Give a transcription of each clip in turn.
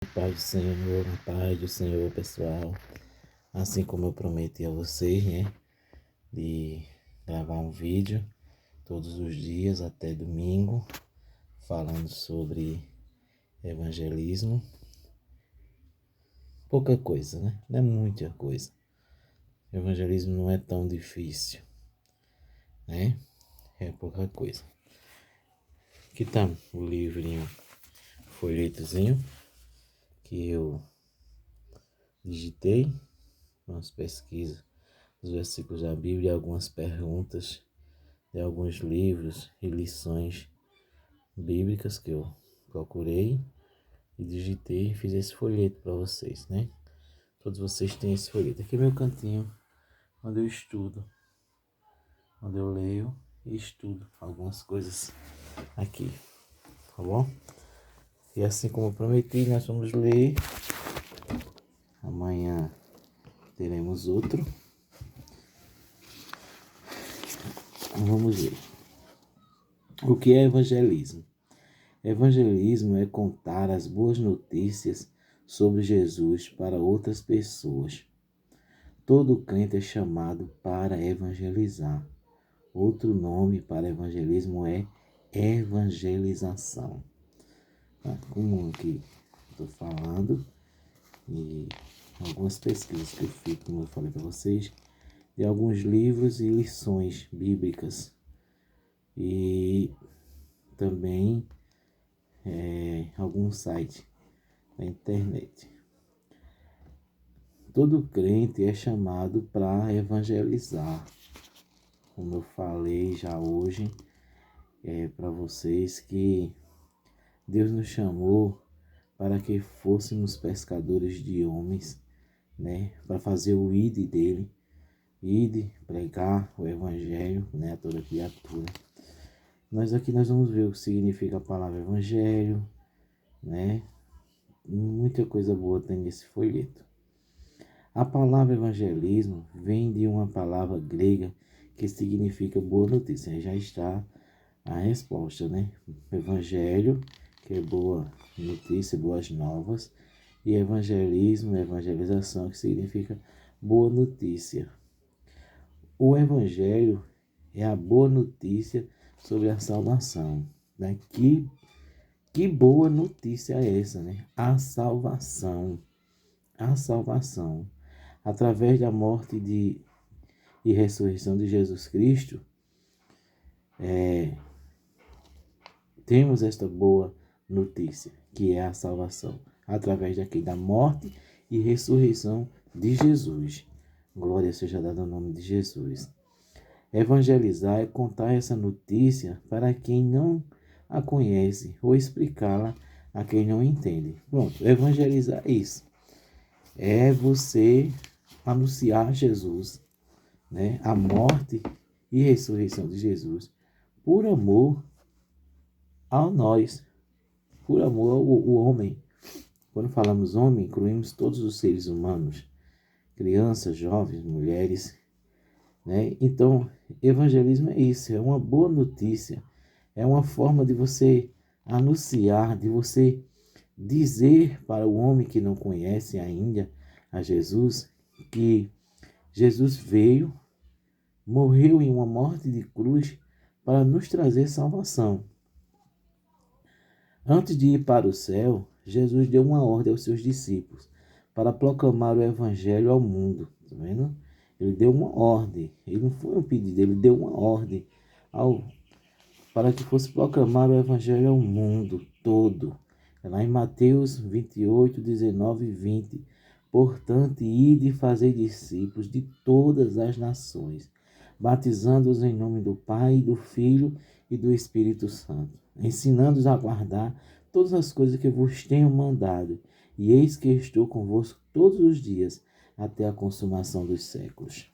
Paz do Senhor, a paz do Senhor, pessoal. Assim como eu prometi a vocês, de gravar um vídeo todos os dias até domingo, falando sobre evangelismo. Pouca coisa, não é muita coisa. Evangelismo não é tão difícil, É pouca coisa. Aqui tá o livrinho, folhetozinho, que eu digitei umas pesquisas dos versículos da Bíblia e algumas perguntas de alguns livros e lições bíblicas que eu procurei e digitei e fiz esse folheto para vocês, Todos vocês têm esse folheto. Aqui é meu cantinho, onde eu estudo, onde eu leio e estudo algumas coisas aqui, tá bom? E assim como eu prometi, nós vamos ler. Amanhã teremos outro. Vamos ver. O que é evangelismo? Evangelismo é contar as boas notícias sobre Jesus para outras pessoas. Todo crente é chamado para evangelizar. Outro nome para evangelismo é evangelização. Como aqui estou falando, e algumas pesquisas que eu fiz, como eu falei para vocês, de alguns livros e lições bíblicas. E também algum site na internet. Todo crente é chamado para evangelizar. Como eu falei já hoje para vocês, que Deus nos chamou para que fôssemos pescadores de homens, para fazer o ide dele, ide, pregar o evangelho, a toda criatura. Nós vamos ver o que significa a palavra evangelho, Muita coisa boa tem nesse folheto. A palavra evangelismo vem de uma palavra grega que significa boa notícia. Já está a resposta, Evangelho, que é boa notícia, boas novas. E evangelismo, evangelização, que significa boa notícia. O evangelho é a boa notícia sobre a salvação. Que boa notícia é essa, A salvação. A salvação. Através da morte e ressurreição de Jesus Cristo, temos esta boa notícia, que é a salvação, através da morte e ressurreição de Jesus. Glória seja dada ao nome de Jesus. Evangelizar é contar essa notícia para quem não a conhece ou explicá-la a quem não entende. Pronto, evangelizar é isso. É você anunciar Jesus, a morte e ressurreição de Jesus, por amor a nós, por amor ao homem. Quando falamos homem, incluímos todos os seres humanos, crianças, jovens, mulheres, Então, evangelismo é isso, é uma boa notícia, é uma forma de você anunciar, de você dizer para o homem que não conhece ainda a Jesus, que Jesus veio, morreu em uma morte de cruz para nos trazer salvação. Antes de ir para o céu, Jesus deu uma ordem aos seus discípulos para proclamar o evangelho ao mundo. Tá vendo? Ele deu uma ordem. Ele não foi um pedido, ele deu uma ordem para que fosse proclamar o evangelho ao mundo todo. É lá em Mateus 28, 19 e 20. Portanto, ide e fazei discípulos de todas as nações, batizando-os em nome do Pai, do Filho e do Espírito Santo, ensinando-os a guardar todas as coisas que vos tenho mandado. E eis que estou convosco todos os dias, até a consumação dos séculos.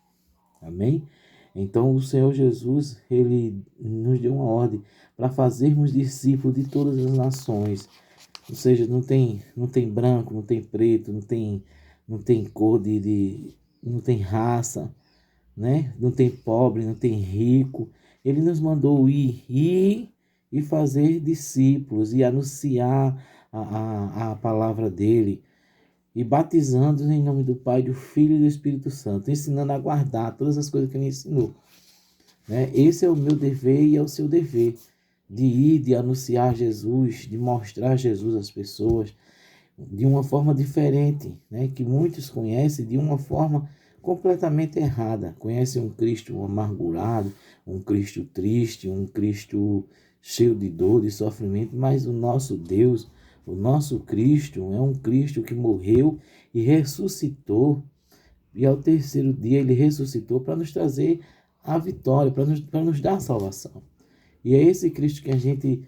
Amém? Então, o Senhor Jesus, Ele nos deu uma ordem para fazermos discípulos de todas as nações. Ou seja, não tem branco, não tem preto, não tem cor não tem raça, Não tem pobre, não tem rico. Ele nos mandou ir e fazer discípulos e anunciar a palavra dele, e batizando em nome do Pai, do Filho e do Espírito Santo, ensinando a guardar todas as coisas que ele ensinou. Né? Esse é o meu dever e é o seu dever, de ir, de anunciar Jesus, de mostrar Jesus às pessoas, de uma forma diferente, né? Que muitos conhecem de uma forma completamente errada. Conhecem um Cristo amargurado, um Cristo triste, um Cristo cheio de dor, de sofrimento, mas o nosso Deus, o nosso Cristo é um Cristo que morreu e ressuscitou, e ao terceiro dia ele ressuscitou para nos trazer a vitória, para nos dar a salvação. E é esse Cristo que a gente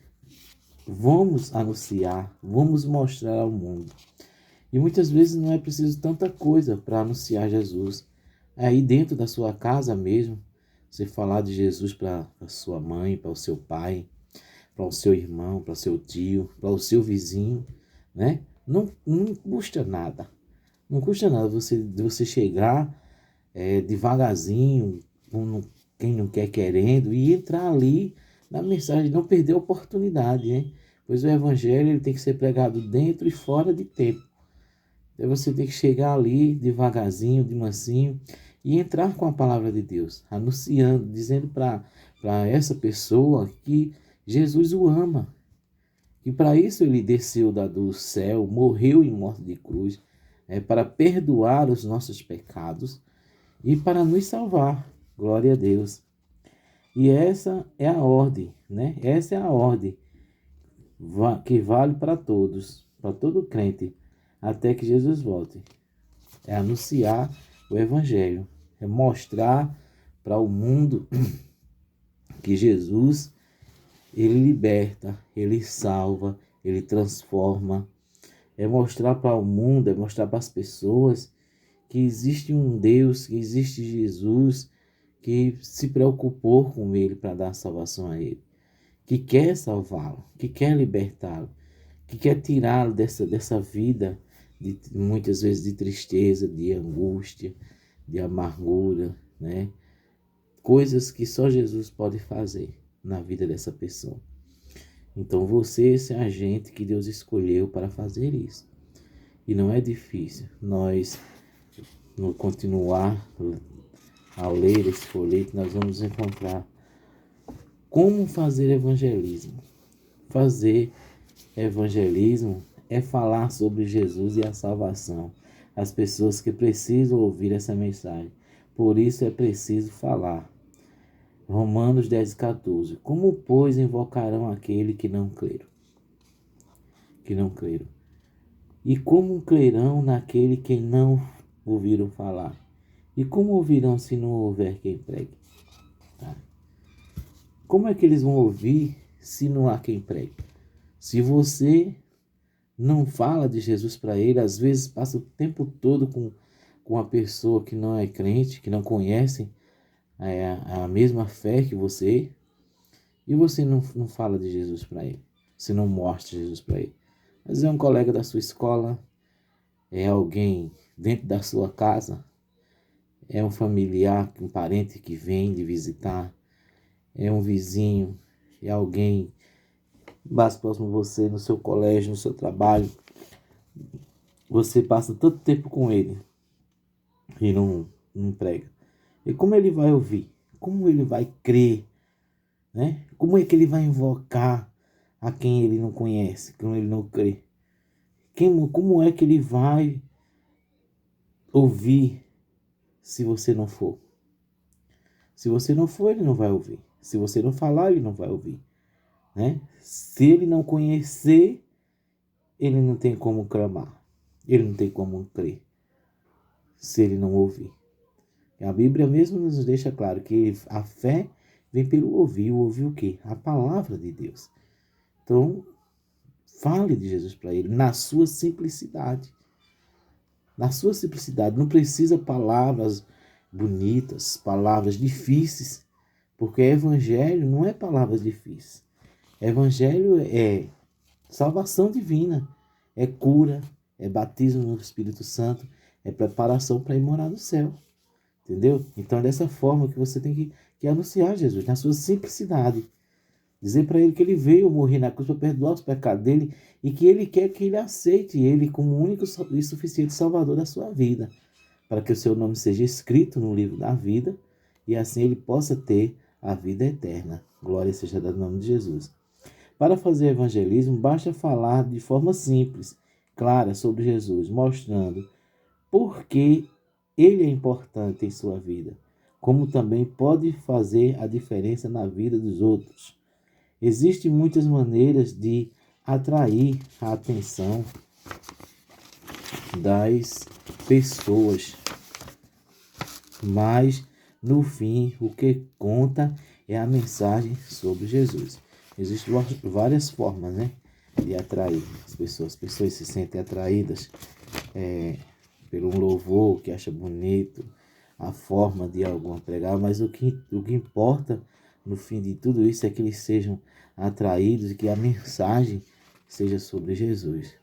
vamos anunciar, vamos mostrar ao mundo. E muitas vezes não é preciso tanta coisa para anunciar Jesus. Aí dentro da sua casa mesmo, você falar de Jesus para a sua mãe, para o seu pai, para o seu irmão, para o seu tio, para o seu vizinho, né? Não custa nada. Não custa nada você chegar devagarzinho, quem não quer querendo, e entrar ali na mensagem, não perder a oportunidade, né? Pois o evangelho ele tem que ser pregado dentro e fora de tempo. Então você tem que chegar ali devagarzinho, de mansinho, e entrar com a palavra de Deus, anunciando, dizendo para essa pessoa que Jesus o ama, que para isso ele desceu do céu, morreu em morte de cruz, para perdoar os nossos pecados e para nos salvar. Glória a Deus. E essa é a ordem, né? Essa é a ordem que vale para todos, para todo crente, até que Jesus volte. É anunciar o Evangelho, é mostrar para o mundo que Jesus, ele liberta, ele salva, ele transforma. É mostrar para o mundo, é mostrar para as pessoas que existe um Deus, que existe Jesus, que se preocupou com ele para dar salvação a ele, que quer salvá-lo, que quer libertá-lo, que quer tirá-lo dessa vida, muitas vezes de tristeza, de angústia, de amargura, né? Coisas que só Jesus pode fazer na vida dessa pessoa. Então você, esse é a agente que Deus escolheu para fazer isso. E não é difícil. Nós, no continuar a ler esse folheto, nós vamos encontrar como fazer evangelismo. Fazer evangelismo é falar sobre Jesus e a salvação. As pessoas que precisam ouvir essa mensagem. Por isso é preciso falar. Romanos 10:14. Como, pois, invocarão aquele que não creram? Que não creram. E como crerão naquele que não ouviram falar? E como ouvirão se não houver quem pregue? Tá? Como é que eles vão ouvir se não há quem pregue? Se você não fala de Jesus para ele, às vezes passa o tempo todo com uma pessoa que não é crente, que não conhece a mesma fé que você, e você não fala de Jesus para ele, você não mostra Jesus para ele. Mas é um colega da sua escola, é alguém dentro da sua casa, é um familiar, um parente que vem de visitar, é um vizinho, é alguém mais próximo a você, no seu colégio, no seu trabalho. Você passa tanto tempo com ele e não prega. E como ele vai ouvir? Como ele vai crer? Né? Como é que ele vai invocar a quem ele não conhece, quem ele não crê? Como é que ele vai ouvir se você não for? Se você não for, ele não vai ouvir. Se você não falar, ele não vai ouvir. Né? Se ele não conhecer, ele não tem como clamar. Ele não tem como crer. Se ele não ouvir. E a Bíblia mesmo nos deixa claro que a fé vem pelo ouvir. Ouvir o quê? A palavra de Deus. Então, fale de Jesus para ele na sua simplicidade. Na sua simplicidade. Não precisa palavras bonitas, palavras difíceis. Porque evangelho não é palavras difíceis. Evangelho é salvação divina. É cura. É batismo no Espírito Santo. É preparação para ir morar no céu. Entendeu? Então é dessa forma que você tem que anunciar Jesus. Na sua simplicidade. Dizer para ele que ele veio morrer na cruz para perdoar os pecados dele e que ele quer que ele aceite ele como o único e suficiente Salvador da sua vida, para que o seu nome seja escrito no livro da vida e assim ele possa ter a vida eterna. Glória seja dada no nome de Jesus. Para fazer evangelismo, basta falar de forma simples, clara sobre Jesus, mostrando por que ele é importante em sua vida, como também pode fazer a diferença na vida dos outros. Existem muitas maneiras de atrair a atenção das pessoas, mas no fim o que conta é a mensagem sobre Jesus. Existem várias formas, né, de atrair as pessoas. As pessoas se sentem atraídas pelo louvor que acha bonito, a forma de algum pregar, mas o que importa no fim de tudo isso é que eles sejam atraídos e que a mensagem seja sobre Jesus.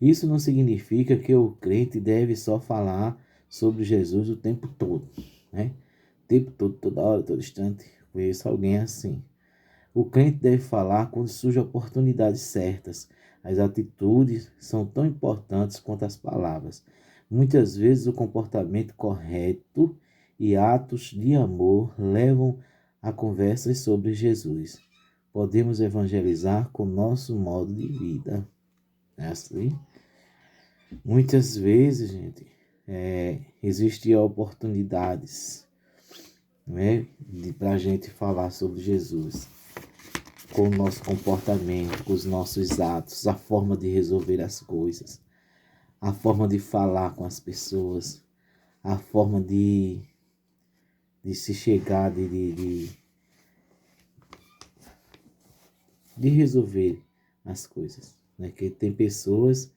Isso não significa que o crente deve só falar sobre Jesus o tempo todo, né? O tempo todo, toda hora, todo instante. Conheço alguém assim. O crente deve falar quando surgem oportunidades certas. As atitudes são tão importantes quanto as palavras. Muitas vezes o comportamento correto e atos de amor levam a conversas sobre Jesus. Podemos evangelizar com nosso modo de vida. É assim? Muitas vezes, gente, existem oportunidades, né, para a gente falar sobre Jesus, com o nosso comportamento, com os nossos atos, a forma de resolver as coisas, a forma de falar com as pessoas, a forma de se chegar, de resolver as coisas, né? Que tem pessoas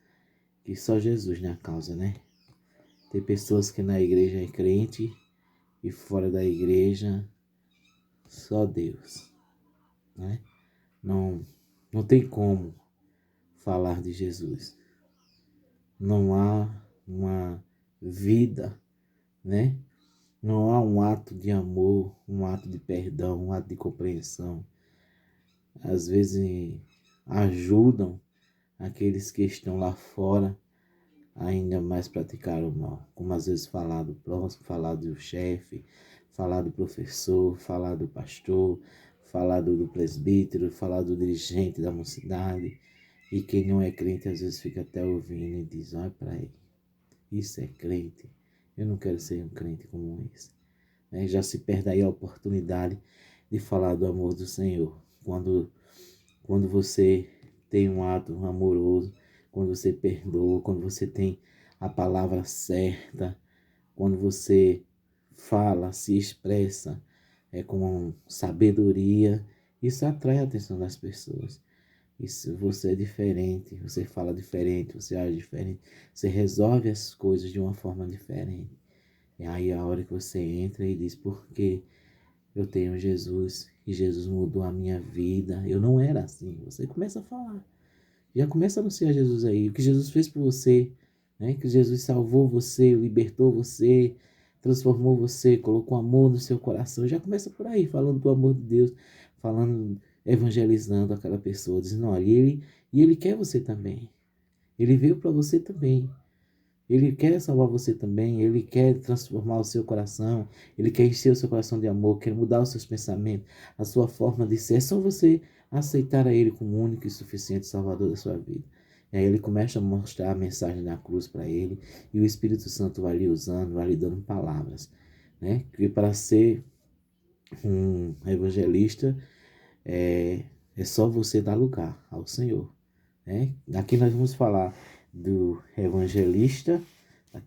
que só Jesus na causa, né? Tem pessoas que na igreja é crente e fora da igreja só Deus, né? Não tem como falar de Jesus. Não há uma vida, né? Não há um ato de amor, um ato de perdão, um ato de compreensão. Às vezes ajudam aqueles que estão lá fora ainda mais praticar o mal. Como às vezes falar do próximo, falar do chefe, falar do professor, falar do pastor, falar do presbítero, falar do dirigente da mocidade. E quem não é crente às vezes fica até ouvindo e diz, olha para ele, isso é crente. Eu não quero ser um crente como esse. Já se perde aí a oportunidade de falar do amor do Senhor. Quando você tem um ato amoroso, quando você perdoa, quando você tem a palavra certa, quando você fala, se expressa com sabedoria, isso atrai a atenção das pessoas. Isso, você é diferente, você fala diferente, você age diferente, você resolve as coisas de uma forma diferente. E aí a hora que você entra e diz, porque eu tenho Jesus e Jesus mudou a minha vida. Eu não era assim. Você começa a falar. Já começa a anunciar Jesus aí. O que Jesus fez por você, né? Que Jesus salvou você, libertou você, transformou você, colocou amor no seu coração. Já começa por aí, falando do amor de Deus, falando, evangelizando aquela pessoa, dizendo, olha, ele quer você também. Ele veio para você também. Ele quer salvar você também, ele quer transformar o seu coração, ele quer encher o seu coração de amor, quer mudar os seus pensamentos, a sua forma de ser. É só você aceitar a ele como único e suficiente Salvador da sua vida. E aí ele começa a mostrar a mensagem da cruz para ele e o Espírito Santo vai lhe usando, vai lhe dando palavras, né? Que para ser um evangelista é só você dar lugar ao Senhor, né? Aqui nós vamos falar do evangelista,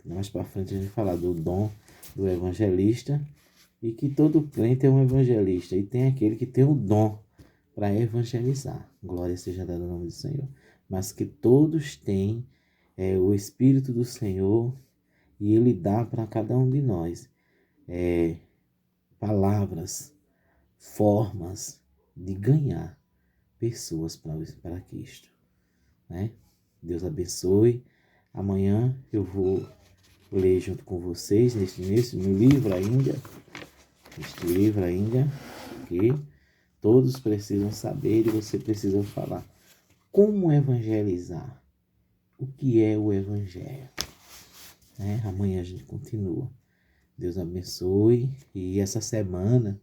mais para frente a gente vai falar do dom do evangelista, e que todo crente é um evangelista, e tem aquele que tem o dom para evangelizar, glória seja dada ao nome do Senhor, mas que todos têm o Espírito do Senhor, e Ele dá para cada um de nós palavras, formas de ganhar pessoas para Cristo, né? Deus abençoe. Amanhã eu vou ler junto com vocês neste livro ainda, ok? Todos precisam saber e você precisa falar. Como evangelizar? O que é o evangelho? Amanhã a gente continua. Deus abençoe. E essa semana,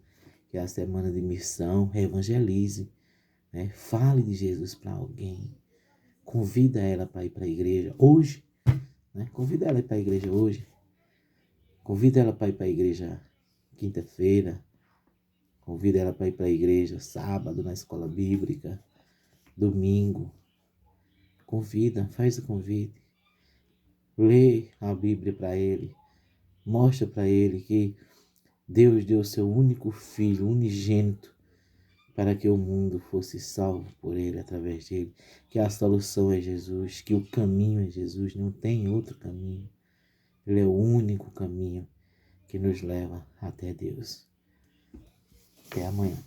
que é a semana de missão, evangelize. Fale de Jesus para alguém. Convida ela para ir para a igreja hoje. Convida ela para a igreja hoje. Convida ela para ir para a igreja quinta-feira. Convida ela para ir para a igreja sábado, na escola bíblica, domingo. Convida, faz o convite. Lê a Bíblia para ele. Mostra para ele que Deus deu o seu único filho, unigênito, para que o mundo fosse salvo por ele, através dele. Que a solução é Jesus, que o caminho é Jesus, não tem outro caminho. Ele é o único caminho que nos leva até Deus. Até amanhã.